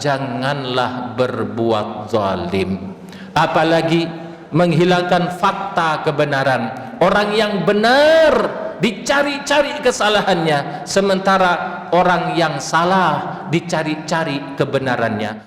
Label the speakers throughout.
Speaker 1: janganlah berbuat zalim, apalagi menghilangkan fakta kebenaran. Orang yang benar dicari-cari kesalahannya, sementara orang yang salah dicari-cari kebenarannya.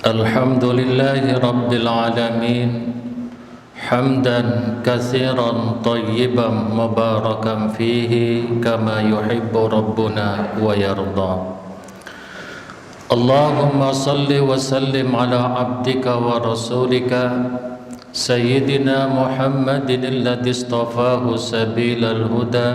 Speaker 1: Alhamdulillahi Rabbil Alamin, hamdan katsiran tayyiban mubarakan fihi kama yuhibbu Rabbuna wa yarda. Allahumma salli wa sallim ala abdika wa rasulika Sayyidina Muhammadin alladhi istafahu sabilal huda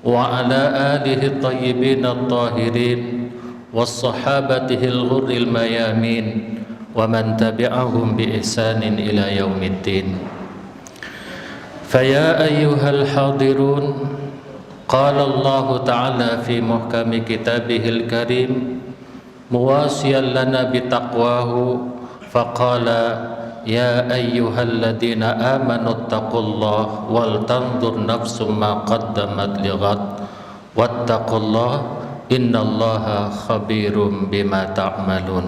Speaker 1: wa ala alihi tayyibin at-tahirin wassahabatihi al-ghurril mayamin wa man tabi'ahum bi ihsanin ila yaumiddin. Faya ayyuhal hadirun, qala Allah ta'ala fi muhkami kitabihil karim muwasiyan lana bitaqwahu faqala ya ayyuhalladzina amanu taqullaha wal tanzur nafsum ma qaddamat lighad wattaqullaha innallaha khabirum bima ta'malun.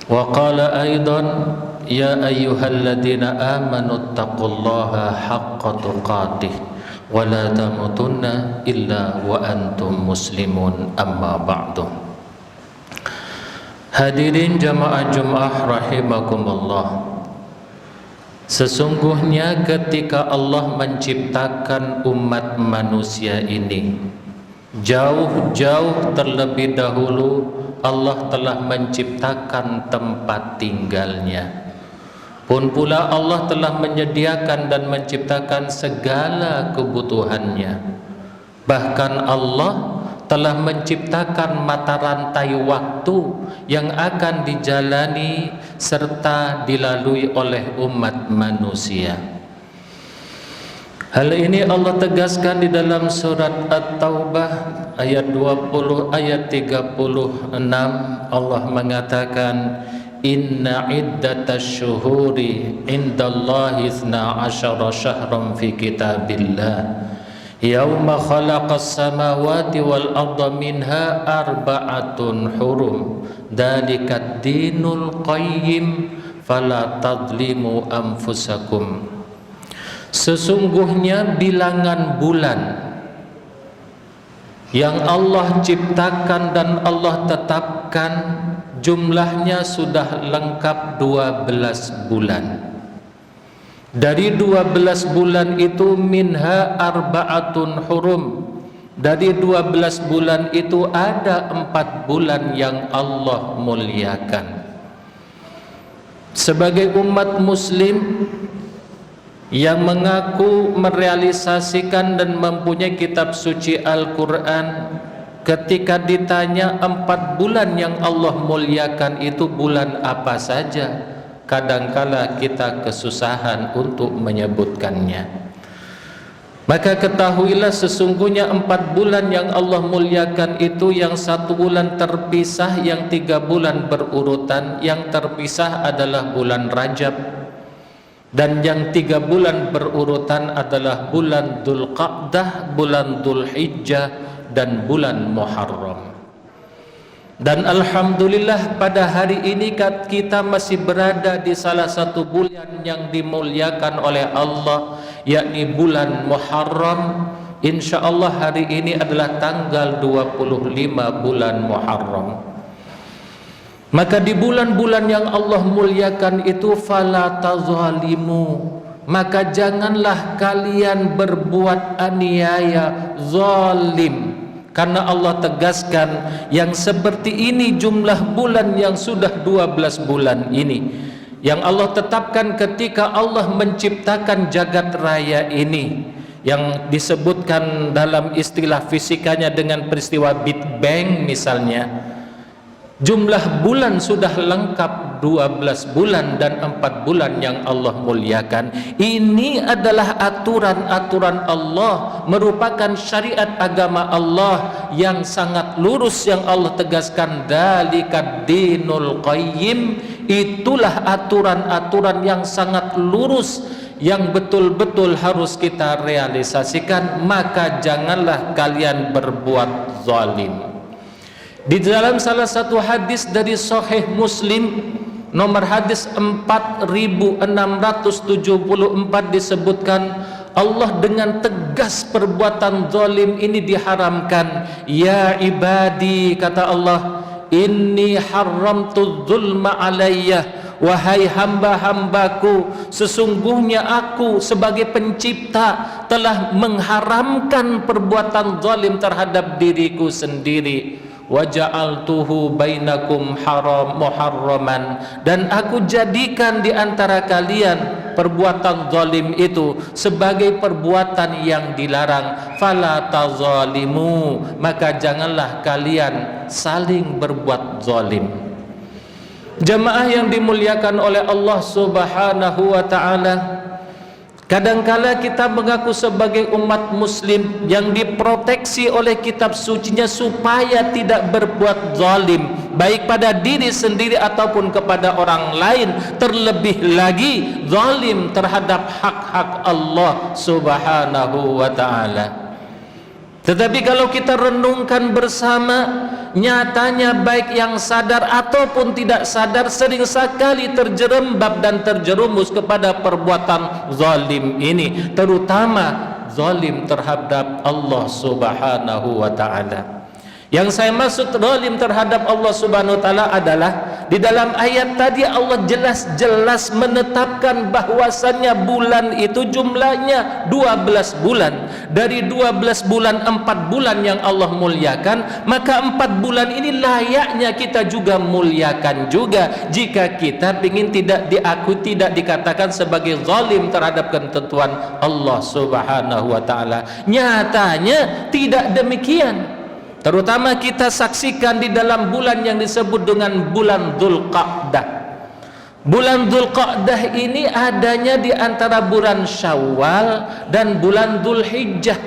Speaker 1: Wa qala aidan ya ayyuhalladzina amanu taqullaha haqqa tuqatih wa la tamutunna illa wa antum muslimun, amma ba'du. Hadirin jamaah Jumat rahimakumullah, sesungguhnya ketika Allah menciptakan umat manusia ini, jauh-jauh terlebih dahulu Allah telah menciptakan tempat tinggalnya. Pun pula Allah telah menyediakan dan menciptakan segala kebutuhannya. Bahkan Allah telah menciptakan mata rantai waktu yang akan dijalani serta dilalui oleh umat manusia. Hal ini Allah tegaskan di dalam surat At-Taubah ayat 20 ayat 36. Allah mengatakan, inna iddatash syuhuri indallahi 12 syahran fi kitabillah yauma khalaqas samawati wal arda minha arba'atun hurum dzalikat dinul qayyim fala tadlimu anfusakum. Sesungguhnya bilangan bulan yang Allah ciptakan dan Allah tetapkan jumlahnya sudah lengkap 12 bulan. Dari 12 bulan itu minha arba'atun hurum, dari 12 bulan itu ada 4 bulan yang Allah muliakan. Sebagai umat muslim yang mengaku merealisasikan dan mempunyai kitab suci Al-Quran, ketika ditanya 4 bulan yang Allah muliakan itu bulan apa saja, kadangkala kita kesusahan untuk menyebutkannya. Maka ketahuilah sesungguhnya 4 bulan yang Allah muliakan itu, yang 1 bulan terpisah, yang 3 bulan berurutan. Yang terpisah adalah bulan Rajab, dan yang 3 bulan berurutan adalah bulan Dzulqa'dah, bulan Dzulhijjah, dan bulan Muharram. Dan alhamdulillah pada hari ini kita masih berada di salah satu bulan yang dimuliakan oleh Allah, yakni bulan Muharram. Insyaallah hari ini adalah tanggal 25 bulan Muharram. Maka di bulan-bulan yang Allah muliakan itu fala tazalimu, maka janganlah kalian berbuat aniaya, zalim. Karena Allah tegaskan yang seperti ini jumlah bulan yang sudah 12 bulan ini yang Allah tetapkan ketika Allah menciptakan jagat raya ini, yang disebutkan dalam istilah fisikanya dengan peristiwa Big Bang misalnya. Jumlah bulan sudah lengkap 12 bulan dan 4 bulan yang Allah muliakan. Ini adalah aturan-aturan Allah, merupakan syariat agama Allah yang sangat lurus yang Allah tegaskan, dalikad dinul qayyim. Itulah aturan-aturan yang sangat lurus yang betul-betul harus kita realisasikan. Maka janganlah kalian berbuat zalim. Di dalam salah satu hadis dari Sahih Muslim nomor hadis 4674 disebutkan, Allah dengan tegas perbuatan zalim ini diharamkan. Ya ibadi, kata Allah, inni haramtu dzulma alayya, wahai hamba-hambaku, sesungguhnya aku sebagai pencipta telah mengharamkan perbuatan zalim terhadap diriku sendiri. Wa ja'altuhu bainakum muharraman, dan aku jadikan di antara kalian perbuatan zalim itu sebagai perbuatan yang dilarang. Fala tazalimu, maka janganlah kalian saling berbuat zalim. Jemaah yang dimuliakan oleh Allah Subhanahu wa taala, kadangkala kita mengaku sebagai umat muslim yang diproteksi oleh kitab sucinya supaya tidak berbuat zalim, baik pada diri sendiri ataupun kepada orang lain, terlebih lagi zalim terhadap hak-hak Allah Subhanahu wa ta'ala. Tetapi kalau kita renungkan bersama, nyatanya baik yang sadar ataupun tidak sadar sering sekali terjerembab dan terjerumus kepada perbuatan zalim ini, terutama zalim terhadap Allah Subhanahu wa ta'ala. Yang saya maksud zalim terhadap Allah Subhanahu wa ta'ala adalah di dalam ayat tadi Allah jelas-jelas menetapkan bahwasannya bulan itu jumlahnya 12 bulan. Dari 12 bulan 4 bulan yang Allah muliakan, maka 4 bulan ini layaknya kita juga muliakan juga. Jika kita ingin tidak dikatakan sebagai zalim terhadap ketentuan Allah Subhanahu wa ta'ala. Nyatanya tidak demikian. Terutama kita saksikan di dalam bulan yang disebut dengan bulan Dzulqa'dah. Bulan Dzulqa'dah ini adanya di antara bulan Syawal dan bulan Dzulhijjah.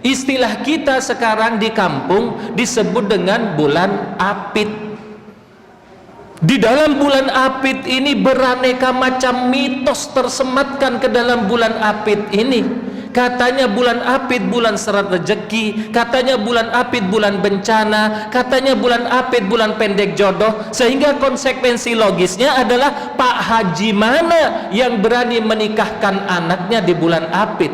Speaker 1: Istilah kita sekarang di kampung disebut dengan bulan Apit. Di dalam bulan Apit ini beraneka macam mitos tersematkan ke dalam bulan Apit ini. Katanya bulan Apit bulan serat rezeki, katanya bulan Apit bulan bencana, katanya bulan Apit bulan pendek jodoh, sehingga konsekuensi logisnya adalah Pak Haji mana yang berani menikahkan anaknya di bulan Apit?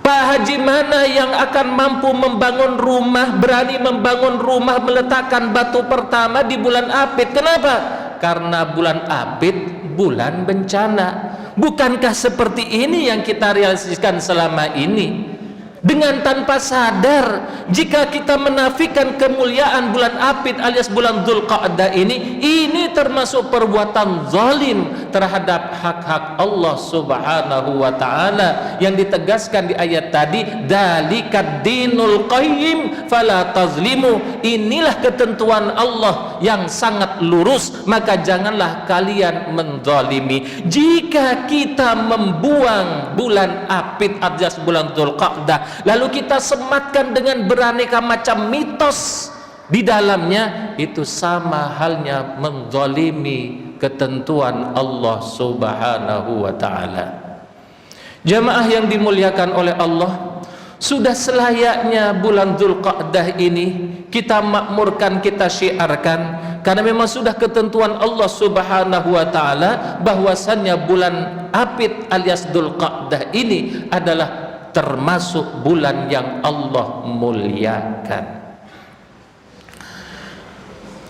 Speaker 1: Pak Haji mana yang akan mampu membangun rumah, berani membangun rumah, meletakkan batu pertama di bulan Apit? Kenapa? Karena bulan Apit bulan bencana. Bukankah seperti ini yang kita realisasikan selama ini? Dengan tanpa sadar, jika kita menafikan kemuliaan bulan Apit alias bulan Dzulqa'dah ini termasuk perbuatan zalim terhadap hak-hak Allah Subhanahu wa ta'ala yang ditegaskan di ayat tadi, dalikad dinul qayyim fala tazlimu. Inilah ketentuan Allah yang sangat lurus, maka janganlah kalian menzalimi. Jika kita membuang bulan Apit alias bulan Dzulqa'dah, lalu kita sematkan dengan beraneka macam mitos di dalamnya, itu sama halnya menzalimi ketentuan Allah Subhanahu wa ta'ala. Jamaah yang dimuliakan oleh Allah, sudah selayaknya bulan Dzulqa'dah ini kita makmurkan, kita syiarkan, karena memang sudah ketentuan Allah Subhanahu wa ta'ala bahwasannya bulan Apit alias Dzulqa'dah ini adalah termasuk bulan yang Allah muliakan.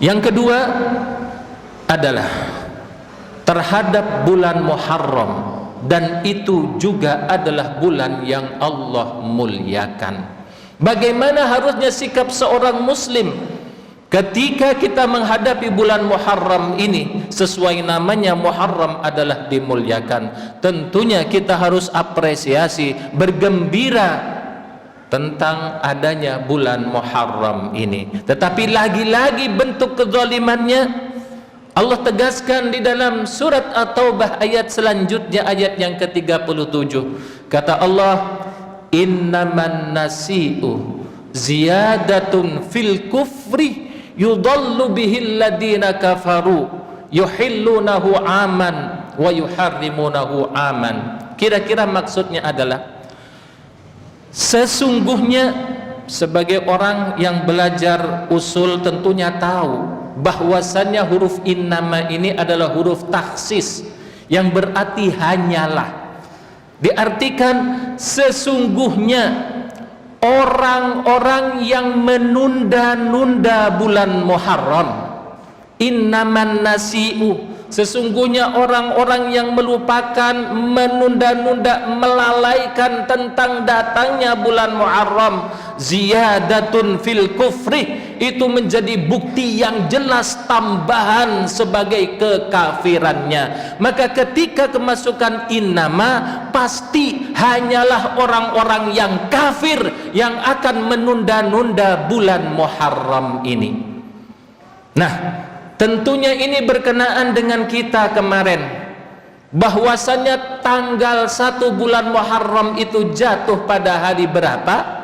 Speaker 1: Yang kedua adalah terhadap bulan Muharram, dan itu juga adalah bulan yang Allah muliakan. Bagaimana harusnya sikap seorang muslim ketika kita menghadapi bulan Muharram ini? Sesuai namanya, Muharram adalah dimuliakan. Tentunya kita harus apresiasi, bergembira tentang adanya bulan Muharram ini. Tetapi lagi-lagi bentuk kezalimannya Allah tegaskan di dalam surat At-Taubah ayat selanjutnya, ayat yang ke-37. Kata Allah, innaman nasi'u ziyadatun fil kufri yudallu bihil ladina kafaru yuhillunahu aman wa yuharrimunahu aman. Kira-kira maksudnya adalah, sesungguhnya sebagai orang yang belajar usul tentunya tahu bahwasannya huruf innama ini adalah huruf taksis yang berarti hanyalah. Diartikan sesungguhnya orang-orang yang menunda-nunda bulan Muharram. Innaman nasi'u, sesungguhnya orang-orang yang melupakan, menunda-nunda, melalaikan tentang datangnya bulan Muharram, ziyadatun fil kufri, itu menjadi bukti yang jelas tambahan sebagai kekafirannya. Maka ketika kemasukan innama, pasti hanyalah orang-orang yang kafir yang akan menunda-nunda bulan Muharram ini. Nah, tentunya ini berkenaan dengan kita kemarin, bahwasannya tanggal 1 bulan Muharram itu jatuh pada hari berapa,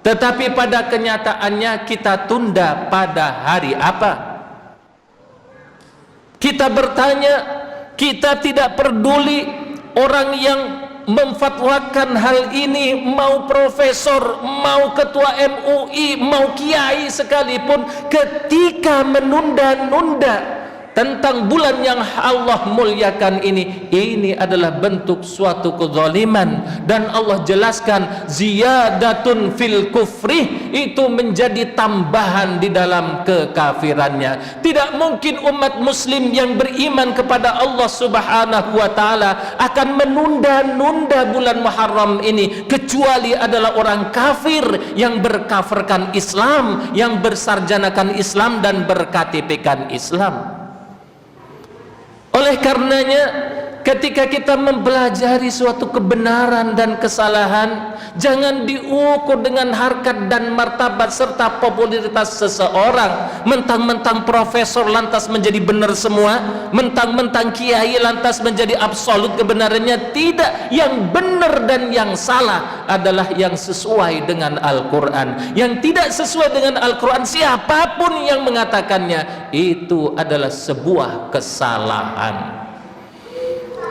Speaker 1: tetapi pada kenyataannya kita tunda pada hari apa? Kita bertanya, kita tidak peduli orang yang memfatwakan hal ini, mau profesor, mau ketua MUI, mau kiai sekalipun, ketika menunda-nunda tentang bulan yang Allah muliakan ini adalah bentuk suatu kezaliman. Dan Allah jelaskan ziyadatun fil kufri, itu menjadi tambahan di dalam kekafirannya. Tidak mungkin umat muslim yang beriman kepada Allah subhanahu wa ta'ala akan menunda-nunda bulan Muharram ini, kecuali adalah orang kafir yang berkafirkan Islam, yang bersarjanakan Islam dan berKTP-kan Islam. Oleh karenanya, ketika kita mempelajari suatu kebenaran dan kesalahan, jangan diukur dengan harkat dan martabat serta popularitas seseorang. Mentang-mentang profesor lantas menjadi benar semua, mentang-mentang kiai lantas menjadi absolut kebenarannya. Tidak, yang benar dan yang salah adalah yang sesuai dengan Al-Quran. Yang tidak sesuai dengan Al-Quran, siapapun yang mengatakannya, itu adalah sebuah kesalahan.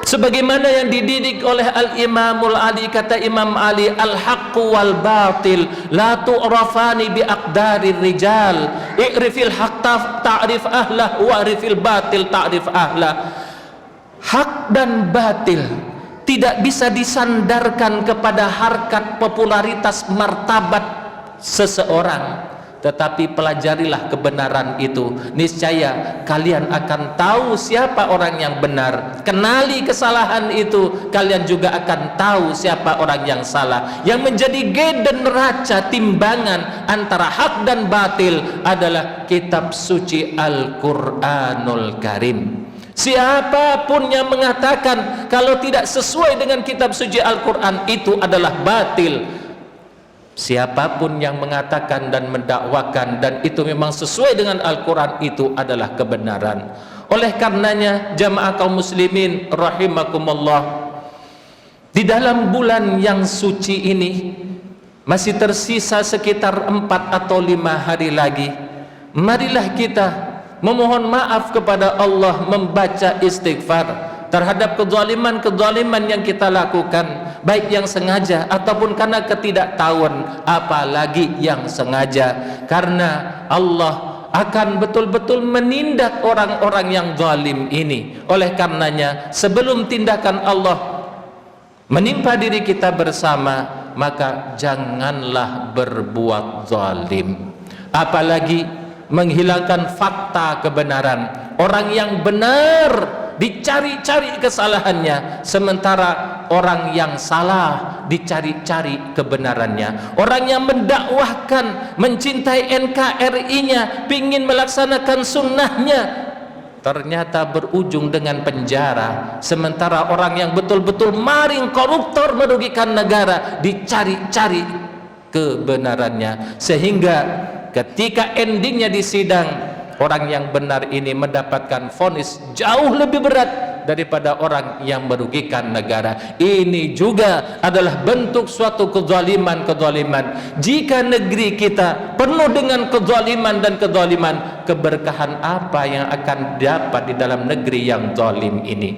Speaker 1: Sebagaimana yang dididik oleh Al-Imamul Ali, kata Imam Ali, al-haqqu wal batil la tu'rafani bi aqdarir rijal, i'rifil haqq ta'rif ahlah wa i'rifil batil ta'rif ahlah. Hak dan batil tidak bisa disandarkan kepada harkat, popularitas, martabat seseorang, tetapi pelajarilah kebenaran itu, niscaya kalian akan tahu siapa orang yang benar. Kenali kesalahan itu, kalian juga akan tahu siapa orang yang salah. Yang menjadi geden neraca timbangan antara hak dan batil adalah kitab suci Al-Quranul Karim. Siapapun yang mengatakan kalau tidak sesuai dengan kitab suci Al-Quran, itu adalah batil. Siapapun yang mengatakan dan mendakwakan dan itu memang sesuai dengan Al-Quran, itu adalah kebenaran. Oleh karenanya, jamaah kaum muslimin rahimakumullah, di dalam bulan yang suci ini masih tersisa sekitar 4 atau 5 hari lagi. Marilah kita memohon maaf kepada Allah, membaca istighfar terhadap kezaliman-kezaliman yang kita lakukan, baik yang sengaja ataupun karena ketidaktahuan, apalagi yang sengaja. Karena Allah akan betul-betul menindak orang-orang yang zalim ini. Oleh karenanya, sebelum tindakan Allah menimpa diri kita bersama, maka janganlah berbuat zalim, apalagi menghilangkan fakta kebenaran. Orang yang benar dicari-cari kesalahannya, sementara orang yang salah dicari-cari kebenarannya. Orang yang mendakwahkan, mencintai NKRI-nya, ingin melaksanakan sunnahnya, ternyata berujung dengan penjara. Sementara orang yang betul-betul maling, koruptor, merugikan negara, dicari-cari kebenarannya. Sehingga ketika endingnya di sidang, orang yang benar ini mendapatkan vonis jauh lebih berat daripada orang yang merugikan negara. Ini juga adalah bentuk suatu kezaliman. Jika negeri kita penuh dengan kezaliman dan kezaliman, keberkahan apa yang akan dapat di dalam negeri yang zalim ini?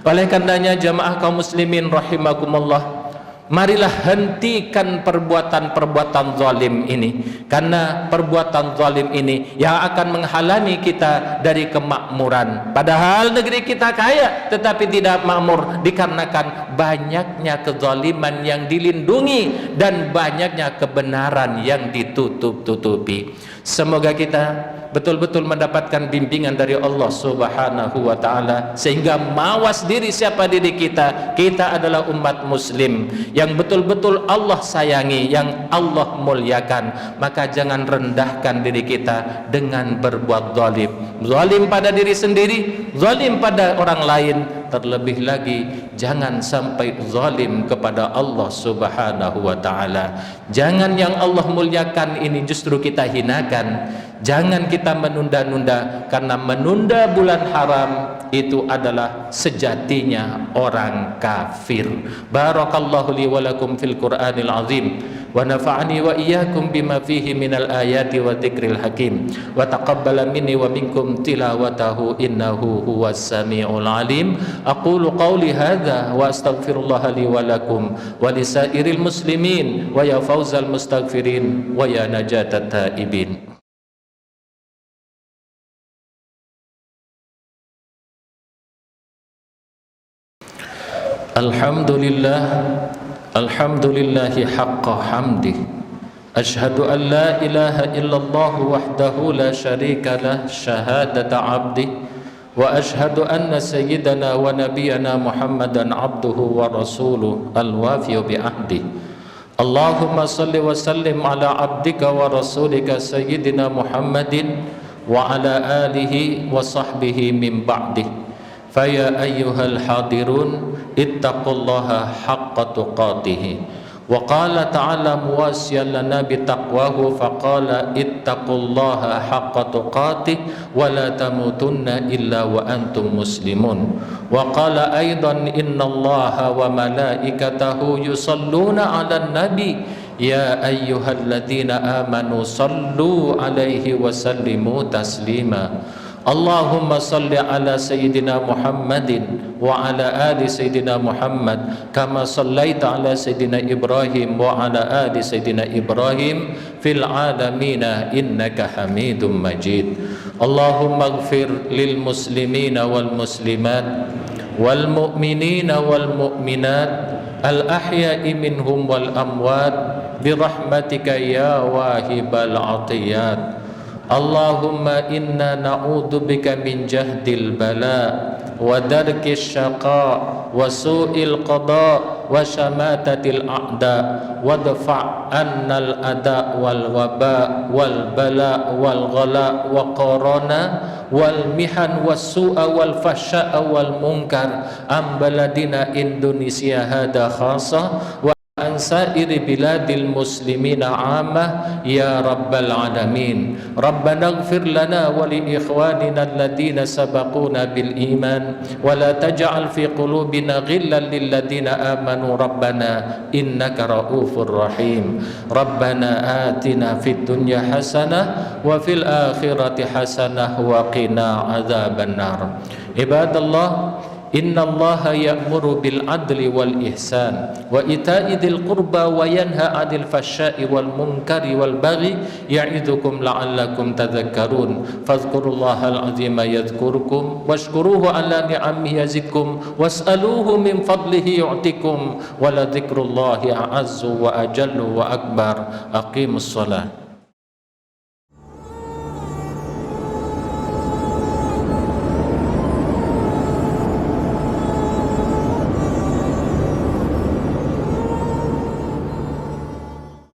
Speaker 1: Oleh karenanya jamaah kaum muslimin rahimakumullah, marilah hentikan perbuatan-perbuatan zalim ini, karena perbuatan zalim ini yang akan menghalangi kita dari kemakmuran. Padahal negeri kita kaya tetapi tidak makmur dikarenakan banyaknya kezaliman yang dilindungi dan banyaknya kebenaran yang ditutup-tutupi. Semoga kita betul-betul mendapatkan bimbingan dari Allah Subhanahu wa ta'ala, sehingga mawas diri siapa diri kita. Kita adalah umat muslim yang betul-betul Allah sayangi, yang Allah muliakan. Maka jangan rendahkan diri kita dengan berbuat zalim. Zalim pada diri sendiri, zalim pada orang lain, terlebih lagi jangan sampai zalim kepada Allah Subhanahu wa ta'ala. Jangan yang Allah muliakan ini justru kita hinakan. Jangan kita menunda-nunda, karena menunda bulan haram itu adalah sejatinya orang kafir. Barakallahu li wa lakum fil Qur'anil azim, wa nafa'ani wa iyyakum bima fihi minal ayati wa dzikril hakim, wa taqabbala minni wa minkum tilawatahu innahu huwas samiul alim. Aqulu qawli hadza wa astaghfirullah li wa lakum wa lisairil muslimin wa ya fawzal mustaghfirin wa ya najatat taibin. Alhamdulillahi haqqa hamdih, ashhadu an la ilaha illallah wahdahu la syarika lah syahadata abdih, wa ashhadu anna sayyidana wa nabiyyana Muhammadan abduhu wa rasuluh al-wafiyu bi ahdih. Allahumma salli wa sallim ala abdika wa rasulika sayyidina Muhammadin wa ala alihi wa sahbihi min ba'dih. Faya ayyuhal hadirun ittaqullaha haqqa tuqatih. Wa qala ta'ala muwasiyan lana bitaqwahu faqala ittaqullaha haqqa tuqatih wa la tamutunna illa wa antum muslimun. Wa qala aidan innallaha wa malaikatahu yusalluna 'alan nabi ya ayyuhalladzina amanu sallu 'alaihi wa sallimu taslima. Allahumma salli ala sayyidina Muhammadin wa ala ali sayyidina Muhammad kama sallaita ala sayyidina Ibrahim wa ala ali sayyidina Ibrahim fil alamina innaka hamidum majid. Allahumma ighfir lil muslimina wal muslimat wal mu'minina wal mu'minat al ahya'i minhum wal amwat birahmatika ya wahibal atiyat. Allahumma inna na'udzubika min jahdil bala wa darkis syaqa wa su'il qada wa syamatatil a'da wa dfa' annal ada wal waba wal bala wal ghala wa qarana wal mihan was su'a wal fahsya'a wal munkar am baladina Indonesia hada khasa wa an sairi biladil muslimina amah ya rabbal alamin. Rabbana ighfir lana wa li ikhwanina alladhina sabaquna bil iman wa la taj'al fi qulubina ghillan lil ladzina amanu rabbana innaka raufur rahim. Rabbana atina fid dunya hasanah wa fil akhirati hasanah wa qina adzaban nar. Ibadallah, inna allaha ya'muru bil adli wal ihsan wa ita'i dzil qurba wa yanha 'anil fahsya'i wal munkari wal baghi ya'idzukum la'allakum tadhakkarun. Fadhkurullahal 'azima yadhkurkum washkuruhu 'ala ni'amihi yazidkum was'aluhu min fadlihi yu'tikum wa la dzikrullahi a'azzu wa ajallu wa akbar. Aqimus shalah.